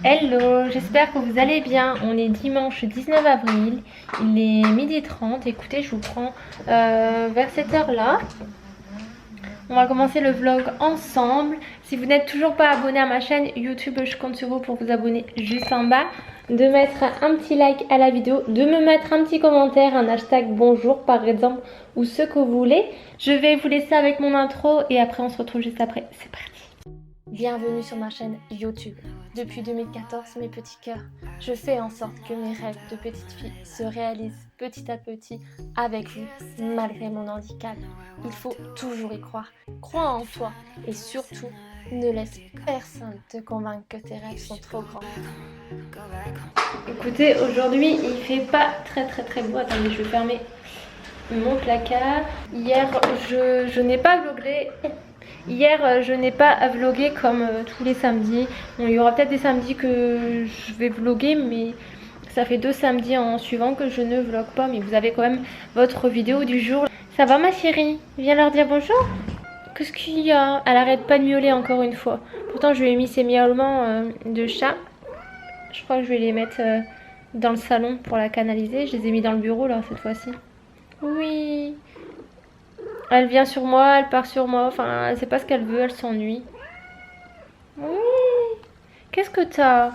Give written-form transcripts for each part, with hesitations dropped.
Hello, j'espère que vous allez bien. On est dimanche 19 avril, il est 12h30. Écoutez, je vous prends vers cette heure-là. On va commencer le vlog ensemble. Si vous n'êtes toujours pas abonné à ma chaîne YouTube, je compte sur vous pour vous abonner juste en bas, de mettre un petit like à la vidéo, de me mettre un petit commentaire, un hashtag bonjour par exemple, ou ce que vous voulez. Je vais vous laisser avec mon intro et après on se retrouve juste après. C'est parti. Bienvenue sur ma chaîne YouTube. Depuis 2014, mes petits cœurs, je fais en sorte que mes rêves de petite fille se réalisent petit à petit avec vous, malgré mon handicap. Il faut toujours y croire. Crois en toi et surtout, ne laisse personne te convaincre que tes rêves sont trop grands. Écoutez, aujourd'hui, il fait pas très beau. Attendez, je vais fermer mon placard. Hier, je n'ai pas vlogué. Hier, je n'ai pas vlogué comme tous les samedis. Bon, il y aura peut-être des samedis que je vais vloguer, mais ça fait 2 samedis en suivant que je ne vlogue pas. Mais vous avez quand même votre vidéo du jour. Ça va ma chérie? Viens leur dire bonjour. Qu'est-ce qu'il y a? Elle arrête pas de miauler encore une fois. Pourtant, je lui ai mis ses miaulements de chat. Je crois que je vais les mettre dans le salon pour la canaliser. Je les ai mis dans le bureau là cette fois-ci. Oui. Elle vient sur moi, elle part sur moi, enfin elle sait pas ce qu'elle veut, elle s'ennuie. Oui. Qu'est-ce que t'as?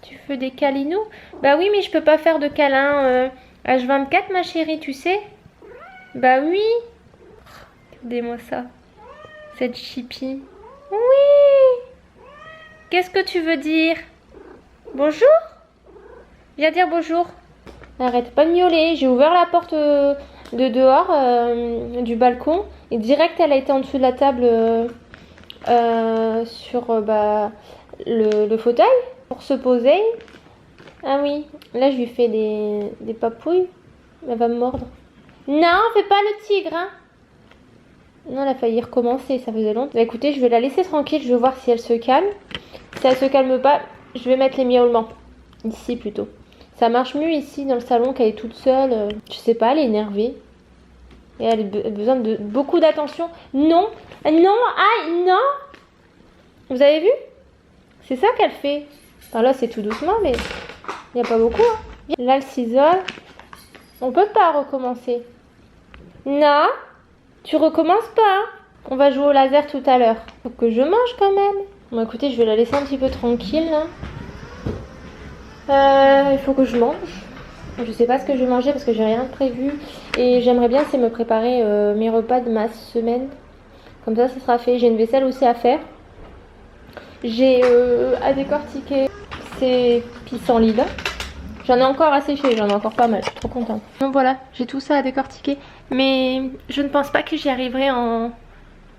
Tu fais des câlinous? Bah oui, mais je peux pas faire de câlin H24 ma chérie, tu sais? Bah oui. Regardez-moi ça. Cette chipie. Oui. Qu'est-ce que tu veux dire? Bonjour? Viens dire bonjour. Arrête pas de miauler, j'ai ouvert la porte de dehors du balcon et direct elle a été en dessous de la table sur le fauteuil pour se poser. Ah oui, là je lui fais des papouilles, elle va me mordre. Non, fais pas le tigre hein. Non, elle a failli recommencer, ça faisait longtemps. Bah écoutez, je vais la laisser tranquille, je vais voir si elle se calme. Si elle se calme pas, je vais mettre les miaulements ici plutôt. Ça marche mieux ici dans le salon qu'elle est toute seule. Je sais pas, elle est énervée. Et elle a besoin de beaucoup d'attention. Non, non, aïe, non. Vous avez vu? C'est ça qu'elle fait. Alors là, c'est tout doucement, mais il n'y a pas beaucoup. Hein. Là, elle s'isole. On peut pas recommencer. Non, tu recommences pas. On va jouer au laser tout à l'heure. Faut que je mange quand même. Bon, écoutez, je vais la laisser un petit peu tranquille là. Il faut que je mange. Je sais pas ce que je vais manger parce que j'ai rien de prévu. Et j'aimerais bien c'est me préparer mes repas de ma semaine. Comme ça sera fait. J'ai une vaisselle aussi à faire. J'ai à décortiquer ces pissenlits là. J'en ai encore à sécher, j'en ai encore pas mal. Je suis trop contente. Donc voilà, j'ai tout ça à décortiquer. Mais je ne pense pas que j'y arriverai en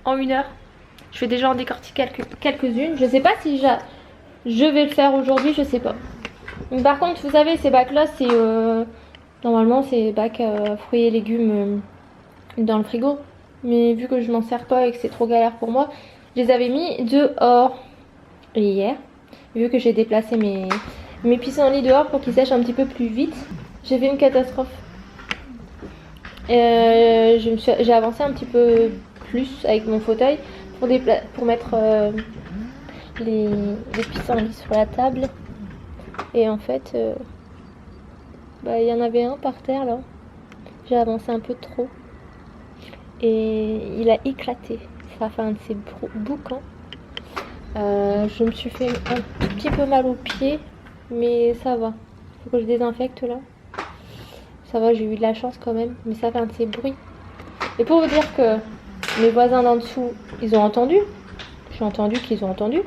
1 heure. Je vais déjà en décortiquer quelques-unes. Je sais pas si je vais le faire aujourd'hui, je sais pas. Par contre, vous savez, ces bacs-là, c'est normalement c'est bacs fruits et légumes dans le frigo. Mais vu que je m'en sers pas et que c'est trop galère pour moi, je les avais mis dehors hier. Vu que j'ai déplacé mes pissenlits dehors pour qu'ils sèchent un petit peu plus vite. J'ai fait une catastrophe. J'ai avancé un petit peu plus avec mon fauteuil pour mettre les pissenlits sur la table. Et en fait, il y en avait un par terre là. J'ai avancé un peu trop. Et il a éclaté. Ça a fait un de ces boucans. Je me suis fait un tout petit peu mal au pied. Mais ça va. Faut que je désinfecte là. Ça va, j'ai eu de la chance quand même. Mais ça fait un de ces bruits. Et pour vous dire que mes voisins d'en dessous, ils ont entendu. J'ai entendu qu'ils ont entendu.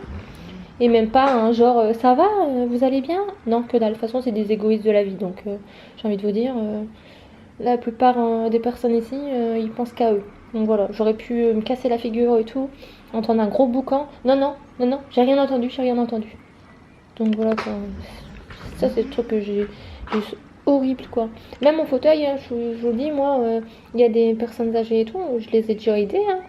Et même pas un genre ça va, vous allez bien? Non, que dalle. De toute façon, c'est des égoïstes de la vie. Donc, j'ai envie de vous dire, la plupart des personnes ici, ils pensent qu'à eux. Donc voilà, j'aurais pu me casser la figure et tout, entendre un gros boucan. Non, j'ai rien entendu, Donc voilà, quoi. Ça, c'est le truc que j'ai horrible, quoi. Même mon fauteuil, hein, je vous le dis, moi, il y a des personnes âgées et tout, je les ai déjà aidées, hein.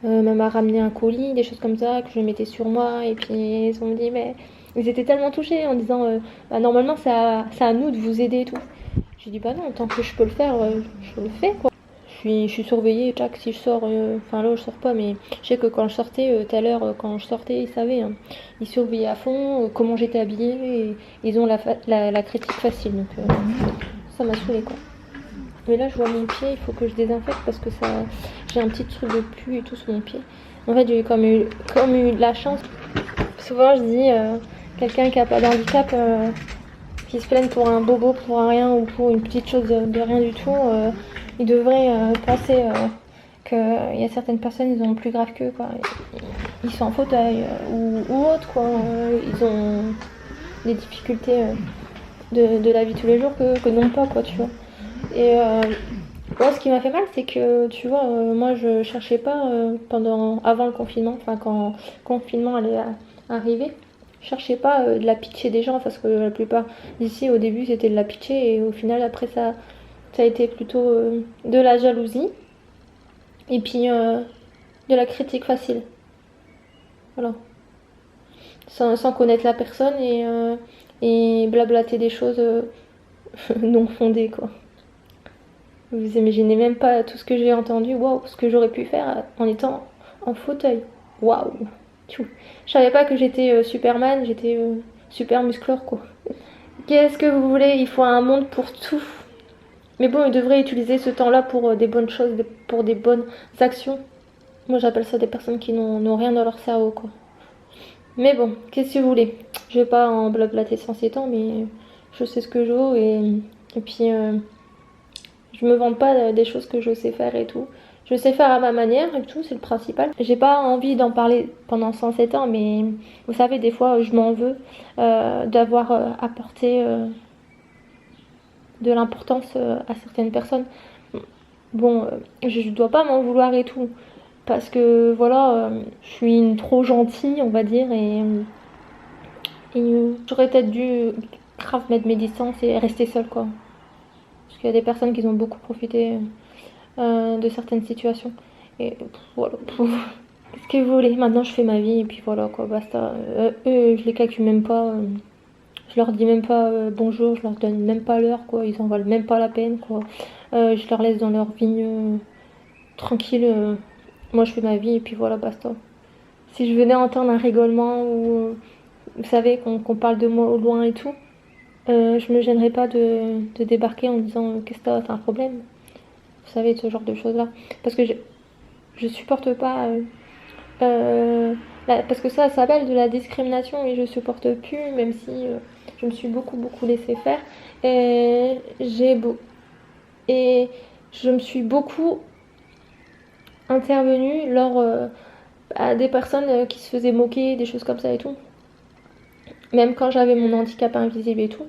Même à ramener un colis, des choses comme ça que je mettais sur moi et puis ils ont dit mais ils étaient tellement touchés en disant normalement c'est à nous de vous aider et tout. J'ai dit bah non, tant que je peux le faire, je le fais quoi. Je suis surveillée, Jack, si je sors, enfin là je sors pas, mais je sais que quand je sortais, tout à l'heure, quand je sortais, ils savaient, hein. Ils surveillaient à fond comment j'étais habillée, et ils ont la critique facile, donc ça m'a saoulée quoi. Mais là je vois mon pied, il faut que je désinfecte parce que ça, j'ai un petit truc de pus et tout sur mon pied. En fait j'ai comme eu de la chance. Souvent je dis, quelqu'un qui a pas d'handicap, qui se plaignent pour un bobo, pour un rien ou pour une petite chose de rien du tout, ils devraient penser qu'il y a certaines personnes, ils ont plus grave qu'eux, quoi. Ils sont en fauteuil ou autre, quoi. Ils ont des difficultés de la vie tous les jours que non pas, quoi, tu vois. Et moi, ce qui m'a fait mal, c'est que, tu vois, moi, je cherchais pas avant le confinement, enfin, quand le confinement allait arriver. Je cherchais pas de la pitié des gens parce que la plupart d'ici au début c'était de la pitié et au final après ça a été plutôt de la jalousie et puis de la critique facile. Voilà. Sans connaître la personne et blablater des choses non fondées quoi. Vous imaginez même pas tout ce que j'ai entendu, waouh, ce que j'aurais pu faire en étant en fauteuil. Waouh. Je savais pas que j'étais Superman, j'étais super musclore quoi. Qu'est-ce que vous voulez? Il faut un monde pour tout. Mais bon, ils devraient utiliser ce temps-là pour des bonnes choses, pour des bonnes actions. Moi, j'appelle ça des personnes qui n'ont rien dans leur cerveau, quoi. Mais bon, qu'est-ce que vous voulez? Je vais pas en blablater sans ces temps, mais je sais ce que je vaux et puis je me vante pas des choses que je sais faire et tout. Je sais faire à ma manière et tout, c'est le principal. J'ai pas envie d'en parler pendant 107 ans, mais vous savez, des fois, je m'en veux d'avoir apporté de l'importance à certaines personnes. Bon, je dois pas m'en vouloir et tout, parce que voilà, je suis une trop gentille, on va dire, et j'aurais peut-être dû grave mettre mes distances et rester seule, quoi. Parce qu'il y a des personnes qui ont beaucoup profité de certaines situations. Et voilà. Qu'est-ce que vous voulez? Maintenant, je fais ma vie et puis voilà, quoi, basta. Eux, je les calcule même pas. Je leur dis même pas bonjour, je leur donne même pas l'heure, quoi. Ils en valent même pas la peine, quoi. Je leur laisse dans leur vie tranquille. Moi, je fais ma vie et puis voilà, basta. Si je venais entendre un rigolement ou vous savez qu'on parle de moi au loin et tout, je me gênerais pas de débarquer en disant qu'est-ce que t'as un problème? Vous savez, ce genre de choses-là. Parce que je supporte pas. Parce que ça s'appelle de la discrimination et je supporte plus, même si je me suis beaucoup laissé faire. Et et je me suis beaucoup intervenue lors à des personnes qui se faisaient moquer, des choses comme ça et tout. Même quand j'avais mon handicap invisible et tout.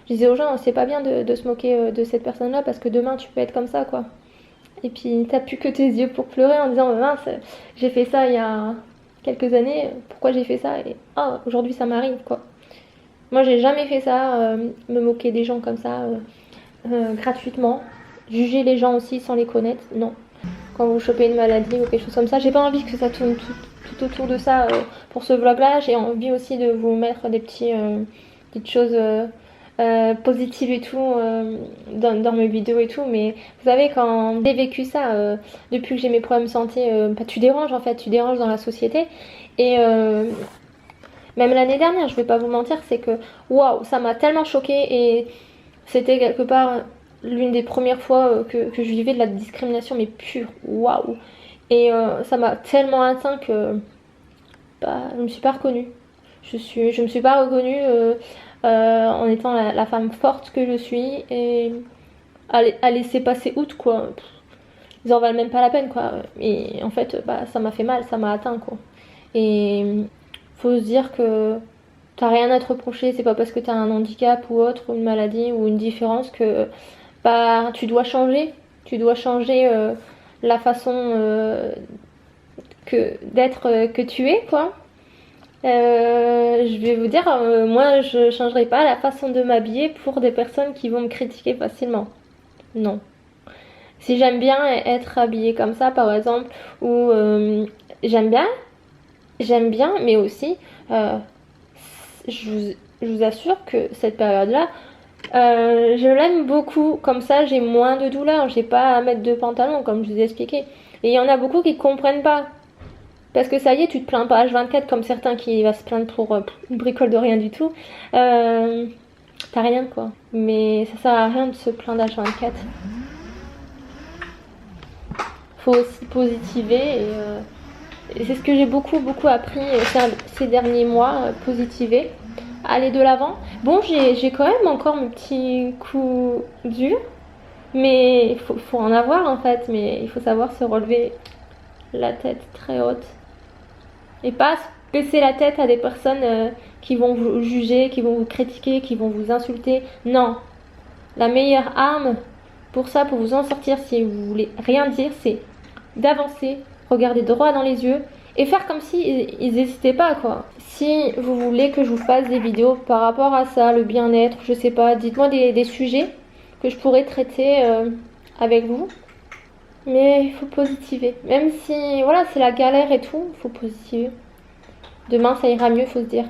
Je disais aux gens, c'est pas bien de se moquer de cette personne-là parce que demain tu peux être comme ça, quoi. Et puis t'as plus que tes yeux pour pleurer en disant, mince, j'ai fait ça il y a quelques années, pourquoi j'ai fait ça? Et aujourd'hui ça m'arrive, quoi. Moi j'ai jamais fait ça, me moquer des gens comme ça, gratuitement. Juger les gens aussi sans les connaître, non. Quand vous chopez une maladie ou quelque chose comme ça, j'ai pas envie que ça tourne tout autour de ça pour ce vlog là. J'ai envie aussi de vous mettre des petites choses positives et tout dans mes vidéos et tout. Mais vous savez, quand j'ai vécu ça depuis que j'ai mes problèmes de santé, tu déranges en fait, tu déranges dans la société. Et même l'année dernière, je vais pas vous mentir, c'est que waouh, ça m'a tellement choquée et c'était quelque part l'une des premières fois que je vivais de la discrimination, mais pure, waouh. Et ça m'a tellement atteint que je me suis pas reconnue. Je me suis pas reconnue en étant la femme forte que je suis et à laisser passer outre, quoi. Ils en valent même pas la peine, quoi. Et en fait, ça m'a fait mal, ça m'a atteint, quoi. Et faut se dire que t'as rien à te reprocher, c'est pas parce que t'as un handicap ou autre, ou une maladie ou une différence que tu dois changer. Tu dois changer la façon d'être que tu es, quoi. Je vais vous dire, moi je changerai pas la façon de m'habiller pour des personnes qui vont me critiquer facilement. Non. Si j'aime bien être habillée comme ça, par exemple, ou j'aime bien, mais aussi, je vous assure que cette période-là, Je l'aime beaucoup, comme ça j'ai moins de douleur, j'ai pas à mettre de pantalon comme je vous ai expliqué. Et il y en a beaucoup qui comprennent pas. Parce que ça y est, tu te plains pas H24 comme certains qui va se plaindre pour une bricole de rien du tout. T'as rien quoi. Mais ça sert à rien de se plaindre H24. Faut aussi positiver et c'est ce que j'ai beaucoup appris ces derniers mois, positiver, aller de l'avant. Bon, j'ai quand même encore mes petits coups durs, mais il faut en avoir en fait, mais il faut savoir se relever la tête très haute et pas baisser la tête à des personnes qui vont vous juger, qui vont vous critiquer, qui vont vous insulter. Non, la meilleure arme pour ça, pour vous en sortir si vous voulez rien dire, c'est d'avancer, regarder droit dans les yeux et faire comme si ils n'hésitaient pas quoi. Si vous voulez que je vous fasse des vidéos par rapport à ça, le bien-être, je sais pas, dites-moi des sujets que je pourrais traiter avec vous. Mais il faut positiver. Même si voilà, c'est la galère et tout, il faut positiver. Demain ça ira mieux, faut se dire.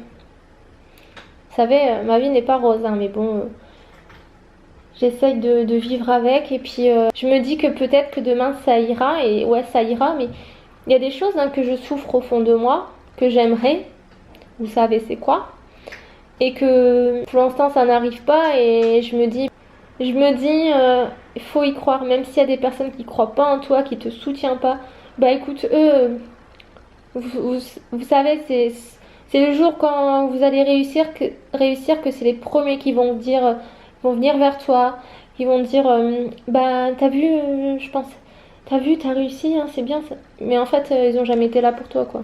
Vous savez, ma vie n'est pas rose, hein, mais bon, j'essaye de vivre avec et puis je me dis que peut-être que demain ça ira et ouais ça ira, mais il y a des choses hein, que je souffre au fond de moi, que j'aimerais, vous savez c'est quoi, et que pour l'instant ça n'arrive pas et je me dis il faut y croire, même s'il y a des personnes qui croient pas en toi, qui te soutiennent pas, bah écoute eux, vous savez c'est le jour quand vous allez réussir que c'est les premiers qui vont vous dire vont venir vers toi, ils vont te dire bah t'as vu je pense t'as vu t'as réussi hein, c'est bien ça. Mais en fait ils ont jamais été là pour toi quoi.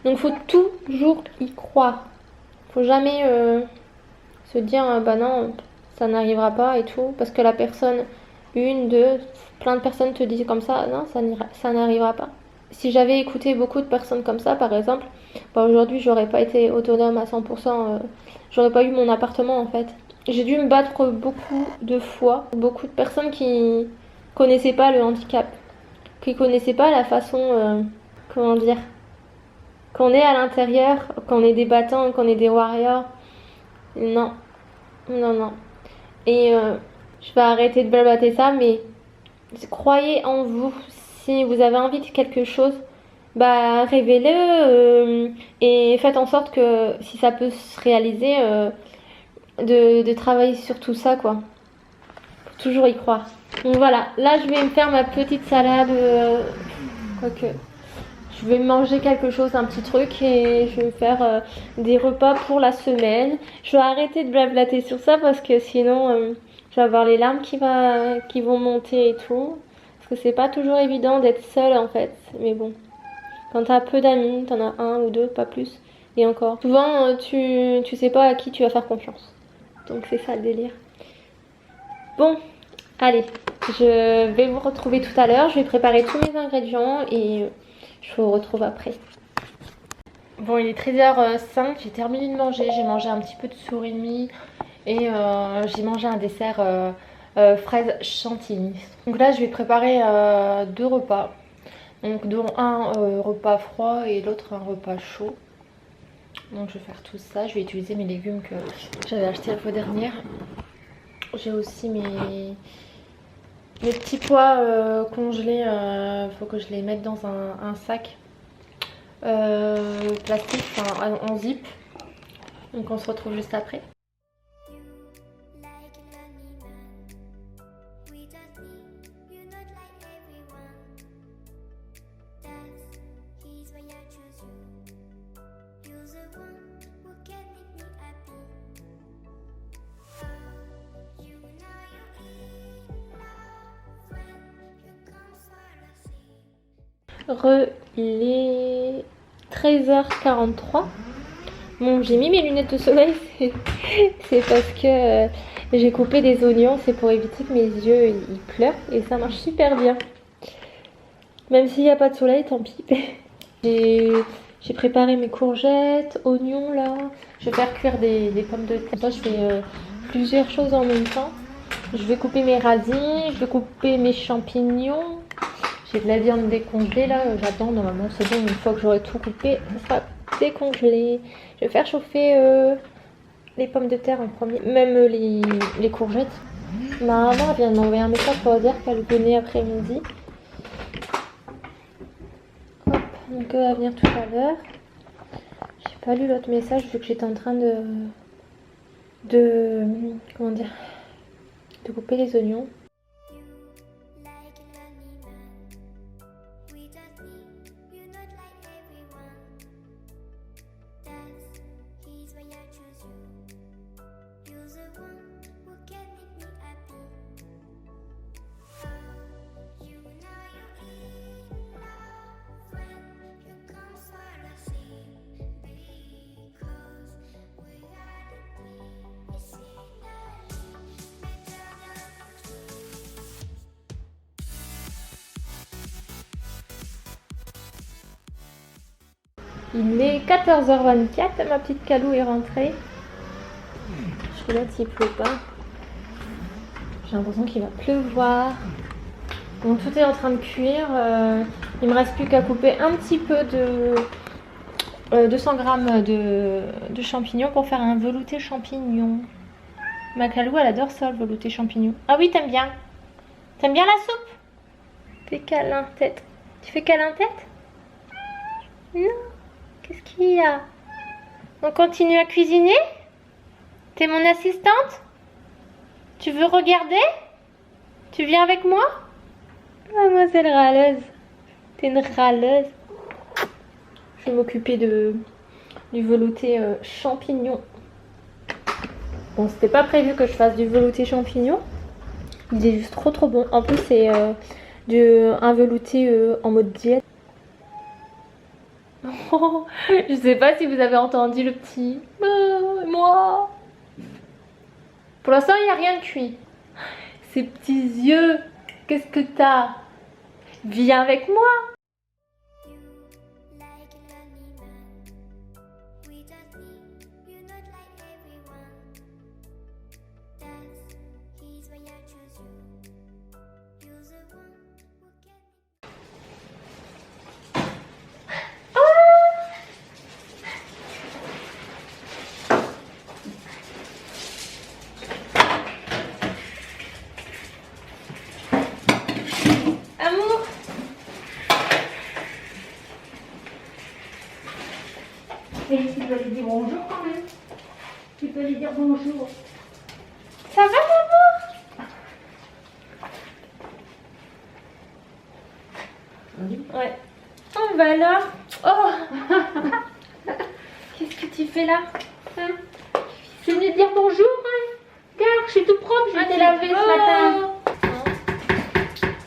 Donc faut toujours y croire, faut jamais se dire bah non ça n'arrivera pas et tout parce que la personne une deux plein de personnes te disent comme ça non ça n'arrivera pas. Si j'avais écouté beaucoup de personnes comme ça par exemple, bah aujourd'hui j'aurais pas été autonome à 100%, j'aurais pas eu mon appartement en fait. J'ai dû me battre beaucoup de fois. Beaucoup de personnes qui connaissaient pas le handicap, qui connaissaient pas la façon, comment dire, qu'on est à l'intérieur, qu'on est des battants, qu'on est des warriors. Non, non, non. Et je vais arrêter de blablater ça, mais croyez en vous. Si vous avez envie de quelque chose, bah rêvez-le et faites en sorte que si ça peut se réaliser. De travailler sur tout ça quoi. Faut toujours y croire. Donc voilà, là je vais me faire ma petite salade. Quoique, je vais manger quelque chose, un petit truc et je vais faire des repas pour la semaine. Je vais arrêter de blablater sur ça parce que sinon je vais avoir les larmes qui vont monter et tout. Parce que c'est pas toujours évident d'être seule en fait. Mais bon, quand t'as peu d'amis, t'en as un ou deux, pas plus. Et encore. Souvent tu sais pas à qui tu vas faire confiance. Donc c'est ça le délire. Bon, allez, je vais vous retrouver tout à l'heure. Je vais préparer tous mes ingrédients et je vous retrouve après. Bon, il est 13h05, j'ai terminé de manger. J'ai mangé un petit peu de surimi et j'ai mangé un dessert fraise chantilly. Donc là, je vais préparer deux repas. Donc dont un repas froid et l'autre un repas chaud. Donc je vais faire tout ça, je vais utiliser mes légumes que j'avais acheté la fois dernière. J'ai aussi mes petits pois congelés, faut que je les mette dans un sac plastique, enfin en zip. Donc on se retrouve juste après. Il est 13h43. Bon, j'ai mis mes lunettes de soleil, c'est parce que j'ai coupé des oignons, c'est pour éviter que mes yeux ils pleurent et ça marche super bien. Même s'il n'y a pas de soleil, tant pis. J'ai préparé mes courgettes, oignons là. Je vais faire cuire des pommes de terre. Là, je fais plusieurs choses en même temps. Je vais couper mes radis, je vais couper mes champignons. J'ai de la viande décongelée là, j'attends, normalement c'est bon, une fois que j'aurai tout coupé, ça sera décongelé. Je vais faire chauffer les pommes de terre en premier, même les courgettes. Ma maman vient de m'envoyer un message pour dire qu'elle venait après-midi. Hop, donc elle va venir tout à l'heure. J'ai pas lu l'autre message vu que j'étais en train de comment dire, de couper les oignons. Il est 14h24, ma petite Calou est rentrée. Je regarde s'il pleut pas. J'ai l'impression qu'il va pleuvoir. Donc tout est en train de cuire. Il me reste plus qu'à couper un petit peu de 200 grammes de champignons pour faire un velouté champignon. Ma Calou, elle adore ça, le velouté champignon. Ah oui, t'aimes bien? T'aimes bien la soupe? Fais câlin tête. Tu fais câlin tête? Non. Qu'est-ce qu'il y a? On continue à cuisiner? T'es mon assistante? Tu veux regarder? Tu viens avec moi? Mademoiselle râleuse. T'es une râleuse. Je vais m'occuper du velouté champignon. Bon, c'était pas prévu que je fasse du velouté champignon. Il est juste trop bon. En plus, c'est un velouté en mode diète. Oh, je sais pas si vous avez entendu le petit moi. Pour l'instant, il n'y a rien de cuit. Ces petits yeux, qu'est-ce que t'as? Viens avec moi. Amour. Et tu peux lui dire bonjour quand même. Tu peux lui dire bonjour. Ça va, maman? Oui. Ouais. Oh, bah alors. Oh. Qu'est-ce que tu fais là, hein? Tu veux lui dire bonjour, hein? Regarde, je suis tout propre, je t'ai lavé ce matin.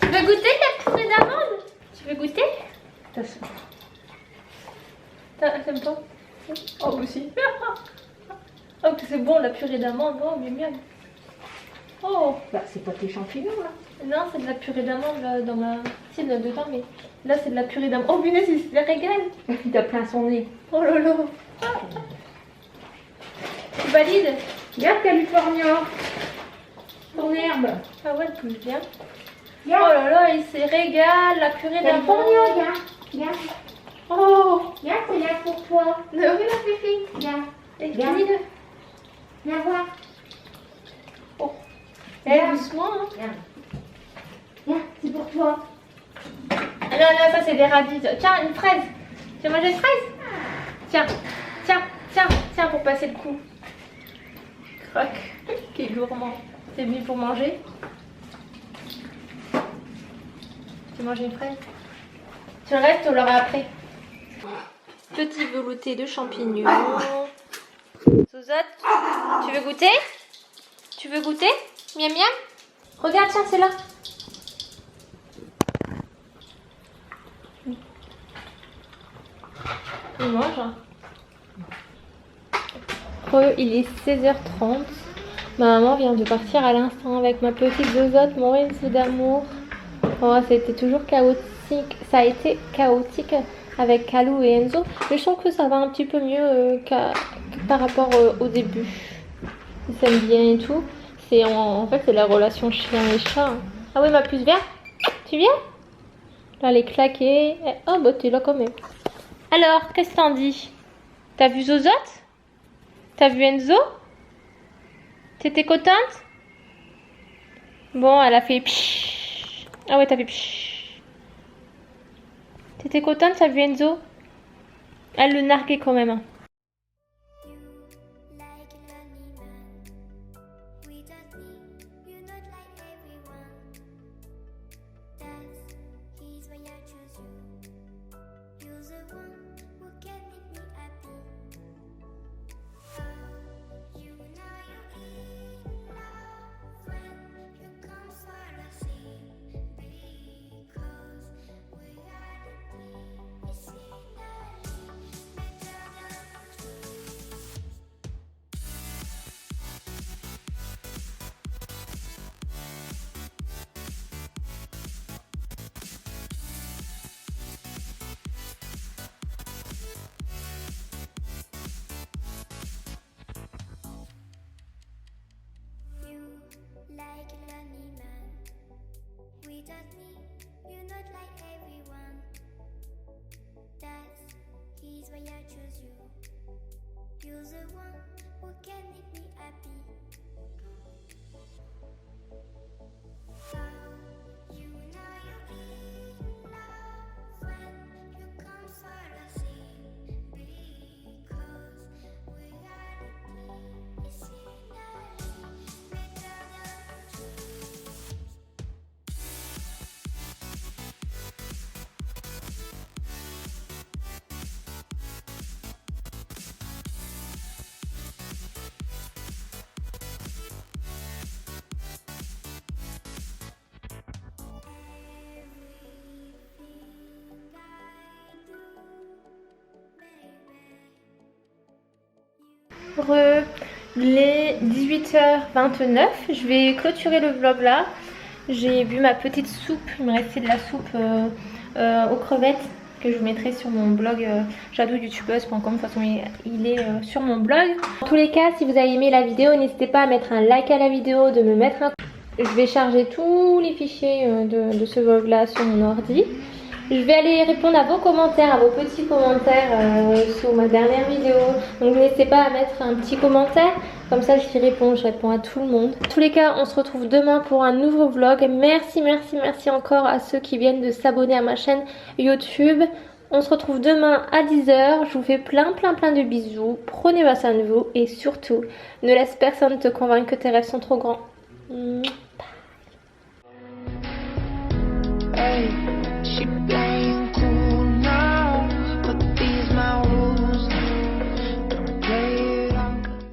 Tu veux goûter la purée d'amande? Tu veux goûter? T'aimes pas? Oh, aussi. Oh, que c'est bon la purée d'amande. Oh, miam miam. Oh. Bah, c'est pas tes champignons là. Non, c'est de la purée d'amande là, dans ma... Si, il y en a dedans, mais là, c'est de la purée d'amande. Oh, punaise, il se la régale. Il t'a plein son nez. Oh là là. Tu valides? Regarde California. Ton herbe. Ah ouais, elle pousse bien. Oh Regarde. là là, il se régale, la purée d'amande. California, regarde. Regarde. Oh. Regarde, c'est là pour toi. Oui, la fifi. Regarde. Équilibre. Viens voir. Oh. Regarde. Doucement, hein. Regarde. Regarde, c'est pour toi. Ah non, non, ça c'est des radis. Tiens, une fraise. Tu veux manger une fraise? Tiens, tiens, tiens, tiens, pour passer le coup. Croque, qui est gourmand. C'est venu pour manger. Tu manges une fraise? Tu le restes, on l'aura après. Petit velouté de champignons. Zozotte, tu veux goûter? Tu veux goûter? Miam miam. Regarde, tiens, c'est là. Il mange. Hein. Il est 16h30. Ma maman vient de partir à l'instant avec ma petite Zozotte, mon Enzo d'amour. Oh, c'était toujours chaotique. Ça a été chaotique avec Calou et Enzo. Mais je trouve que ça va un petit peu mieux par rapport au début. Ils s'aiment bien et tout. En fait, c'est la relation chien et chat. Hein. Ah oui, ma puce verte. Tu viens? Là, elle est claquée. Oh, bah t'es là quand même. Alors, qu'est-ce que t'en dis? T'as vu Zozotte? T'as vu Enzo? T'étais contente? Bon, elle a fait pshhh. Ah ouais, t'as fait pshhh. T'étais contente, t'as vu Enzo? Elle le narguait quand même. Hein. Like a lonely man without me, you're not like everyone. That is why I chose you. You're the one who can make me happy. You know you're in love when you come follow see. Because reality is finally better than truth. Il est 18h29, je vais clôturer le vlog là. J'ai bu ma petite soupe, il me restait de la soupe aux crevettes que je vous mettrai sur mon blog jadouxyoutubeuse.com. De toute façon il est sur mon blog. En tous les cas, si vous avez aimé la vidéo, n'hésitez pas à mettre un like à la vidéo, de me mettre un... Je vais charger tous les fichiers de ce vlog là sur mon ordi. Je vais aller répondre à vos commentaires, à vos petits commentaires sur ma dernière vidéo. Donc n'hésitez pas à mettre un petit commentaire, comme ça je réponds à tout le monde. En tous les cas, on se retrouve demain pour un nouveau vlog. Merci encore à ceux qui viennent de s'abonner à ma chaîne YouTube. On se retrouve demain à 10 h. Je vous fais plein de bisous. Prenez soin de vous et surtout, ne laisse personne te convaincre que tes rêves sont trop grands.